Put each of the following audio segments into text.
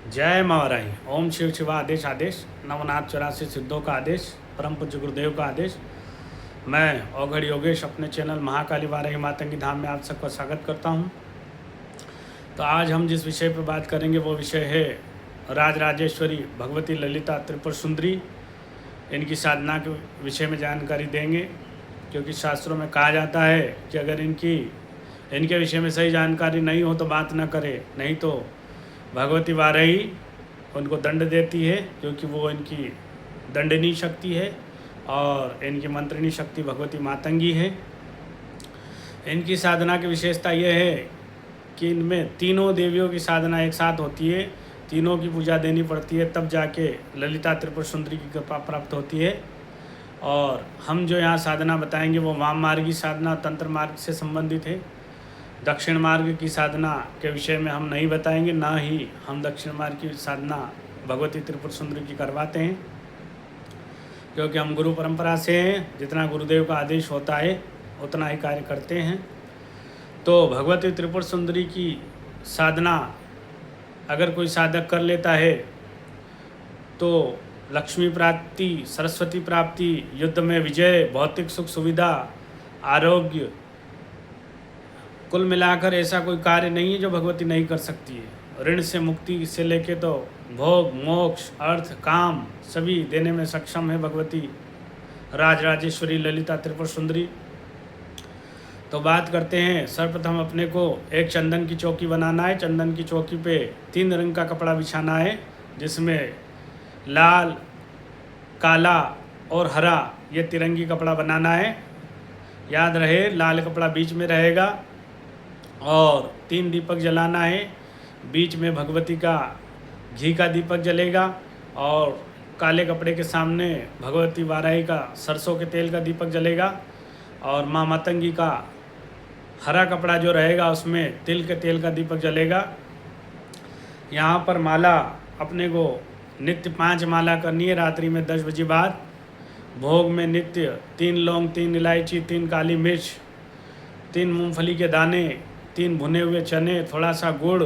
जय मावराई। ओम शिव शिवा आदेश आदेश, नवनाथ 84 सिद्धों का आदेश, परम पूज्य गुरुदेव का आदेश। मैं औघड़ योगेश अपने चैनल महाकाली वाराही मातंगी धाम में आप सबका स्वागत करता हूं। तो आज हम जिस विषय पर बात करेंगे वो विषय है राजराजेश्वरी भगवती ललिता त्रिपुर सुंदरी। इनकी साधना के विषय में जानकारी देंगे, क्योंकि शास्त्रों में कहा जाता है कि अगर इनके विषय में सही जानकारी नहीं हो तो बात न करे, नहीं तो भगवती वाराही उनको दंड देती है, क्योंकि वो इनकी दंडनी शक्ति है और इनकी मंत्रिणी शक्ति भगवती मातंगी है। इनकी साधना की विशेषता यह है कि इनमें तीनों देवियों की साधना एक साथ होती है, तीनों की पूजा देनी पड़ती है, तब जाके ललिता त्रिपुर सुंदरी की कृपा प्राप्त होती है। और हम जो यहाँ साधना बताएंगे वो वाम मार्गी साधना तंत्र मार्ग से संबंधित है। दक्षिण मार्ग की साधना के विषय में हम नहीं बताएंगे, ना ही हम दक्षिण मार्ग की साधना भगवती त्रिपुर सुंदरी की करवाते हैं, क्योंकि हम गुरु परंपरा से हैं। जितना गुरुदेव का आदेश होता है उतना ही कार्य करते हैं। तो भगवती त्रिपुर सुंदरी की साधना अगर कोई साधक कर लेता है तो लक्ष्मी प्राप्ति, सरस्वती प्राप्ति, युद्ध में विजय, भौतिक सुख सुविधा, आरोग्य, कुल मिलाकर ऐसा कोई कार्य नहीं है जो भगवती नहीं कर सकती है। ऋण से मुक्ति से लेके तो भोग, मोक्ष, अर्थ, काम सभी देने में सक्षम है भगवती राजराजेश्वरी ललिता त्रिपुर सुंदरी। तो बात करते हैं। सर्वप्रथम अपने को एक चंदन की चौकी बनाना है। चंदन की चौकी पे 3 रंग का कपड़ा बिछाना है, जिसमें लाल, काला और हरा ये तिरंगी कपड़ा बनाना है। याद रहे लाल कपड़ा बीच में रहेगा और 3 दीपक जलाना है। बीच में भगवती का घी का दीपक जलेगा और काले कपड़े के सामने भगवती वाराही का सरसों के तेल का दीपक जलेगा और माँ मातंगी का हरा कपड़ा जो रहेगा उसमें तिल के तेल का दीपक जलेगा। यहाँ पर माला अपने को नित्य 5 माला करनी है रात्रि में 10 बजे बाद। भोग में नित्य 3 लौंग, 3 इलायची, 3 काली मिर्च, 3 मूंगफली के दाने, 3 भुने हुए चने, थोड़ा सा गुड़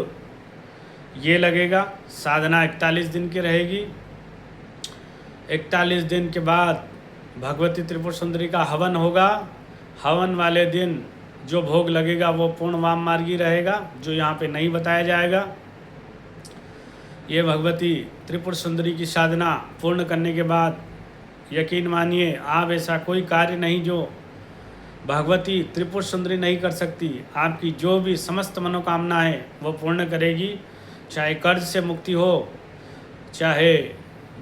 ये लगेगा। साधना 41 दिन की रहेगी। 41 दिन के बाद भगवती त्रिपुर सुंदरी का हवन होगा। हवन वाले दिन जो भोग लगेगा वो पूर्ण वाम मार्गी रहेगा, जो यहाँ पे नहीं बताया जाएगा। ये भगवती त्रिपुर सुंदरी की साधना पूर्ण करने के बाद यकीन मानिए आप ऐसा कोई कार्य नहीं जो भगवती त्रिपुर सुंदरी नहीं कर सकती। आपकी जो भी समस्त मनोकामना है वो पूर्ण करेगी। चाहे कर्ज से मुक्ति हो, चाहे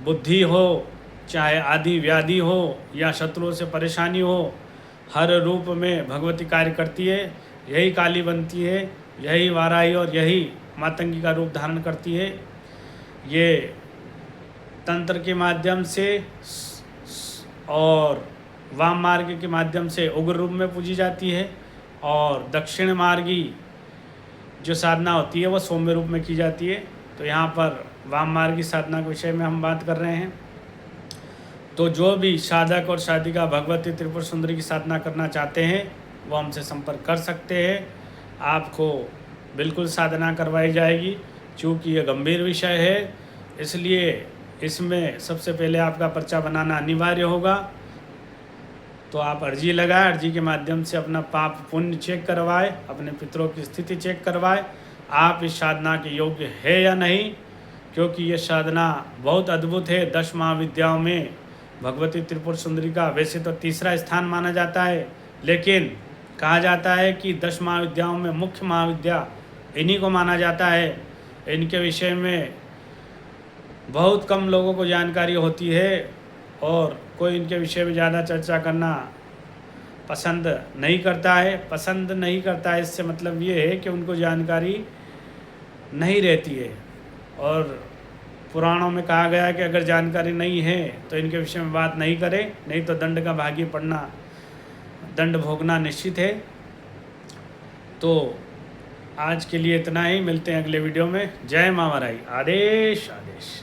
बुद्धि हो, चाहे आदि व्याधि हो या शत्रुओं से परेशानी हो, हर रूप में भगवती कार्य करती है। यही काली बनती है, यही वाराही और यही मातंगी का रूप धारण करती है। ये तंत्र के माध्यम से और वाम मार्ग के माध्यम से उग्र रूप में पूजी जाती है, और दक्षिण मार्गी जो साधना होती है वो सौम्य रूप में की जाती है। तो यहाँ पर वाम मार्गी साधना के विषय में हम बात कर रहे हैं। तो जो भी साधक और साधिका भगवती त्रिपुर सुंदरी की साधना करना चाहते हैं वो हमसे संपर्क कर सकते हैं। आपको बिल्कुल साधना करवाई जाएगी। चूँकि ये गंभीर विषय है, इसलिए इसमें सबसे पहले आपका पर्चा बनाना अनिवार्य होगा। तो आप अर्जी लगाएं, अर्जी के माध्यम से अपना पाप पुण्य चेक करवाएं, अपने पितरों की स्थिति चेक करवाएं, आप इस साधना के योग्य है या नहीं, क्योंकि ये साधना बहुत अद्भुत है। 10 महाविद्याओं में भगवती त्रिपुर सुंदरी का वैसे तो 3रा स्थान माना जाता है, लेकिन कहा जाता है कि 10 महाविद्याओं में मुख्य महाविद्या इन्हीं को माना जाता है। इनके विषय में बहुत कम लोगों को जानकारी होती है और कोई इनके विषय में ज़्यादा चर्चा करना पसंद नहीं करता है। पसंद नहीं करता है इससे मतलब ये है कि उनको जानकारी नहीं रहती है। और पुराणों में कहा गया है कि अगर जानकारी नहीं है तो इनके विषय में बात नहीं करें, नहीं तो दंड का भागी पड़ना, दंड भोगना निश्चित है। तो आज के लिए इतना ही, मिलते हैं अगले वीडियो में। जय माँ वाराही। आदेश आदेश।